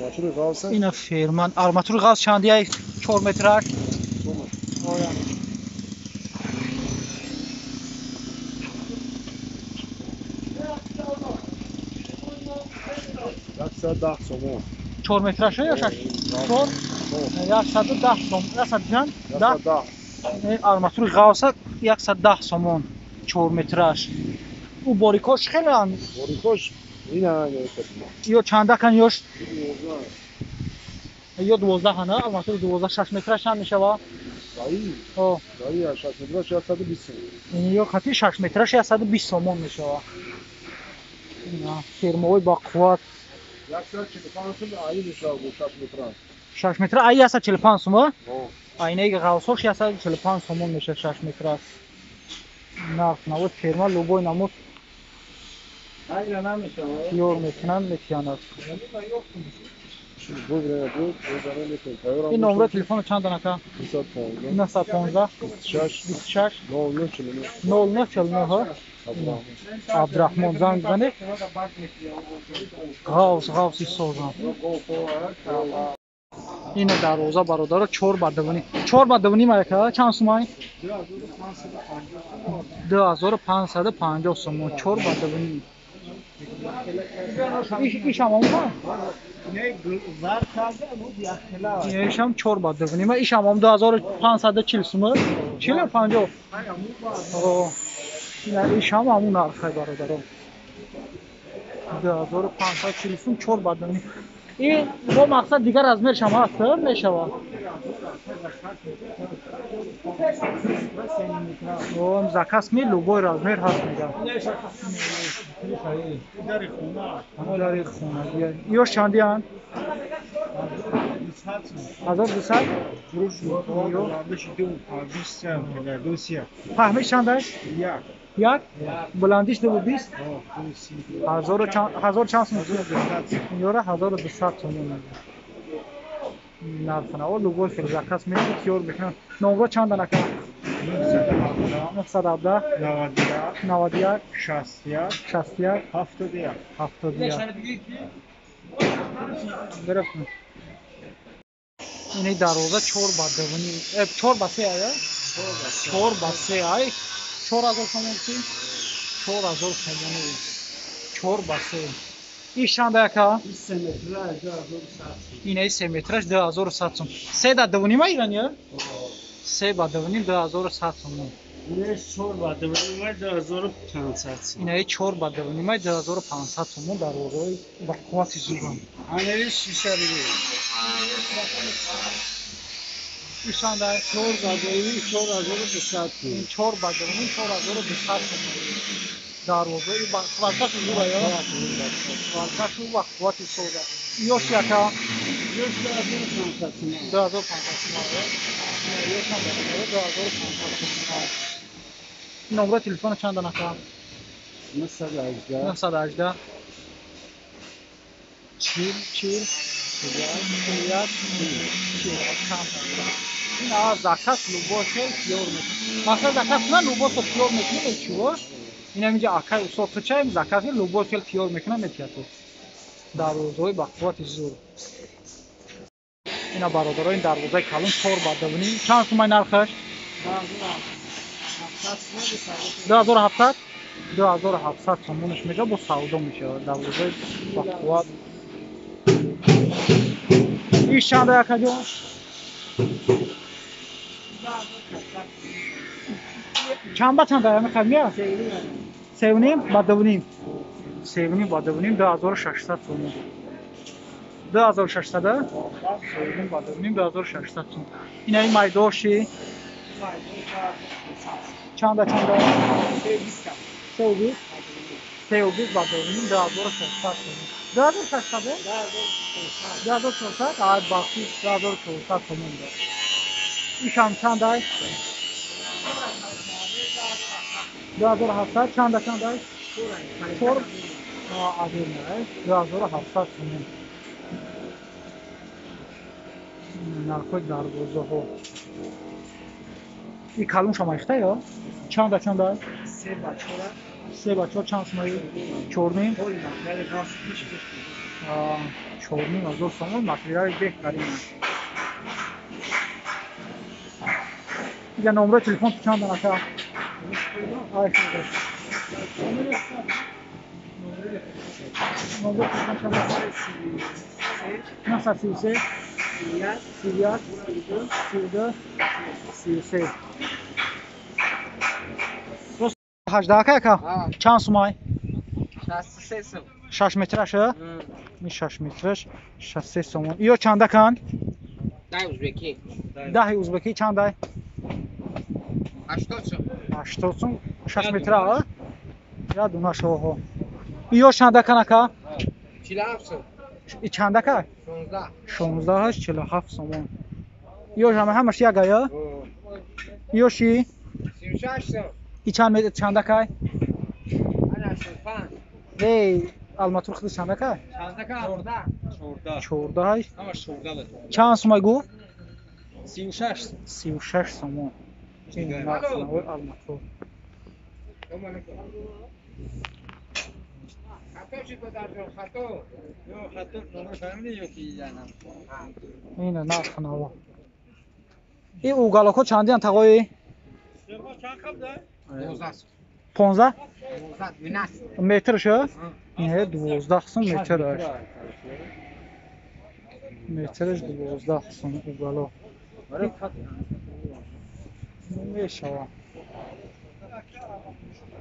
Armaturu kalsa. Yine firman. Armaturu gaz çandiye 4 metraj. O yani. Yaksa dağ somu. 4 metraj ya şaş. 4. Yaksa da 10 som. Yaksa can. Yaksa dağ. Armaturu gazsa yaksa 10 somon. 4 metraj. Bu borikoş خیلی an. Borikoş. Yine aynı. Yo çanda kan yoş. Yo 12 hana armaturu 12 6 metraj هم میشه وا. Dayı. O. Dayı ya 6 metre yaksa da bitsin. Yo خطی 6 metraj yaksa da 20 somon میشه وا. Ya firmoy baqvat. Yaksa çıkıpansın ayı bir şey bu 6 metre. 6 metre ay yaksa 45 somo. O. Aynه غوصوش یا 145 سومون میشه 6 متر است. نرخ نوت فرما لوبوی نمود Aynen neyse. یور میکنن میتیاند. Şimdi bu buraya bu özel metre. این نمره تلفن چند دانه 915 26 09 49 عبدالرحمن زنگ بزنید. غوثی سوزان. اینو در روزا برادر 4 بدونی 4 بدونی مایه چند سومای 2550 سومون 4 بدونی ایش هم اون Ne zar kaldı bu bir akhla. ایش هم 4 بدونی ما ایش هم 2540 سومه 40 50 او نه ایش هم همون نرخه برادرم 2540 سوم 4 بدونی این با مقصد دیگر از مر شما هست میشوه اون زکاس می لوبوی رازمر هست میگم داری خونه یو شاندیان 1200 فهمی چنده یک بلندیش 220 1000 چند یورا 1200 تومان نرخ نو لوگو خیلی زکاس می کیور بکنن نمره چند دانه 917 91 61 71 گرفتم اینی در روزه 4 بدونی 4 بسه آیا 4 بسه آی 4000 تومان کی 4000 تومان 4 بسه این چند که 3 metre 2100. اینه 3 مترش 2100 تومان 3 بدونی ما ایرانیه 3 بدونی 2100 تومان Ne sor vardı benim 2500. اینه 4 بدونی ما 2500 تومان در روزه با قوت زورم Analiz şişeriyor. این چند 4 vadeli 4200. 4 بدونی 4200 تومان در روزه با قوت زورم یا قوت و قوت سودا یوش یکا 2500. 2500 تومان یوش هم 2500 تومان نمره تلفن چند دانه که Mesela 918 40 این از زکات لوبوشل پیور میکنه مثلا زکات نه لوبوشل پیور میکنه چیو این همینجا اکای صوت چایم زکات لوبوشل پیور میکنه میتیاتو در روزهای با قوت زور اینا برادرای در روزهای کلون 4 بدونی چند تومای نرخش 2700 2700 تومانش میشه با سودا میشه در روزهای با قوت ایش چند یک جو چند چند داره میخواد میاد سیونیم بدونیم 2600 تومان 2600 سیونیم بدونیم 2600 تومان این این مایدوشی چند سیوبیز بدونیم 2600 تومان 2600 آید باقی 2600 تومان داره ایشان چند ای 2700 چند ای 4 آدم نه 2700 تومان نرخ در روزه ها این کلون شما اخته یا چند ای 3 بچه چند شمایی 4 نیم 4 4,5 somon material بهترین است. دیگه نمره تلفن تو چند دانه تا؟ نمره تلفن چند دانه؟ 933 31 32 33 دوست 18 که چند سومای؟ 63 سم. 6 مترشه؟ این 6 مترش 63 سومون. ایو چنده کن؟ 10 ازبکی. 10 ازبکی چنده؟ 80 سم. 80 سوم 6 متره ها؟ یا دونه شو ها. ایو چنده کنه که؟ 47 سم. ای چنده که؟ 16. 16 هاش 47 سومون. ایو جمع همش یک یا؟ ایو شی؟ 36 سم. ای چند متر چنده که؟ انا 85. ای الماتور خود چنده که؟ چنده که 14. 14 هاش اما 14 چند سومای گو؟ 36. 36 سومون. این نقص نوع الماتور. خطا چی پدر جان خطا؟ خطا نمره فهمیدی یا کی جانم؟ این نقص نوع. ای اوگالاکو چندی انتقایی؟ 12 سم. 15 12 میناس. مترشه؟ نه 12 سوم مترش. مترش 12 سوم اوگالا. میشه.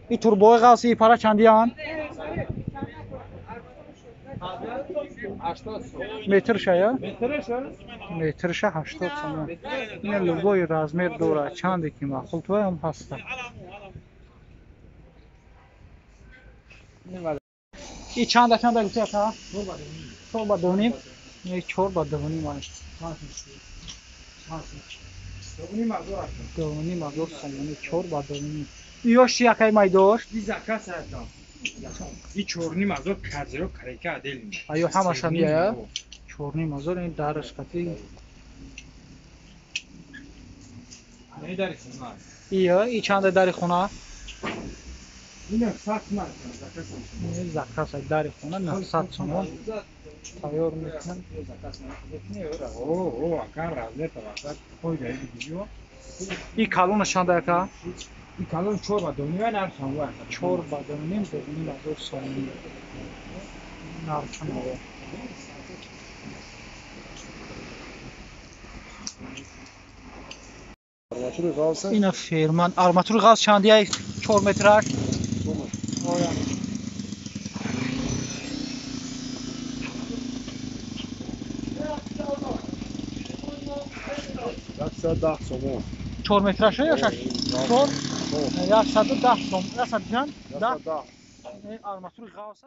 این توربوی قاسی پارا چندی آن؟ 80 سم. مترشه یا؟ مترشه 80 سوم. این لوگوی رزمیر دوره چندی که معقول توی هم هسته. این چند گوته تا؟ 4 دونیم. این 4 دونیم است. دونیم مازور سومونی 4 دونیم. یوش یکی مایدوش؟ این زکات سرطان این چورنی مازور کارزرو کریکا دلیم ایو همش هم یا؟ چورنی مازور این درش کتی. نه داری خونه ای چند داری خونه؟ این 700 تومان زکات این زکات داری خونه 900 تومان. تیار میکنن. اوه کار راضی تو واسه کوی داری دیگه این کالون شنده که؟ این کالون چور با دنیا نرم سامو 4 دونیم دونیم مازور سومونی. نرخ نوع. Armaturu qalsa اینا فرمان آرماتور غاز چندی ای 4 مترش؟ ده somon. 4 مترشه یا 6؟ 4 110 سوم. 100 جان؟ 10 10 armaturu غاز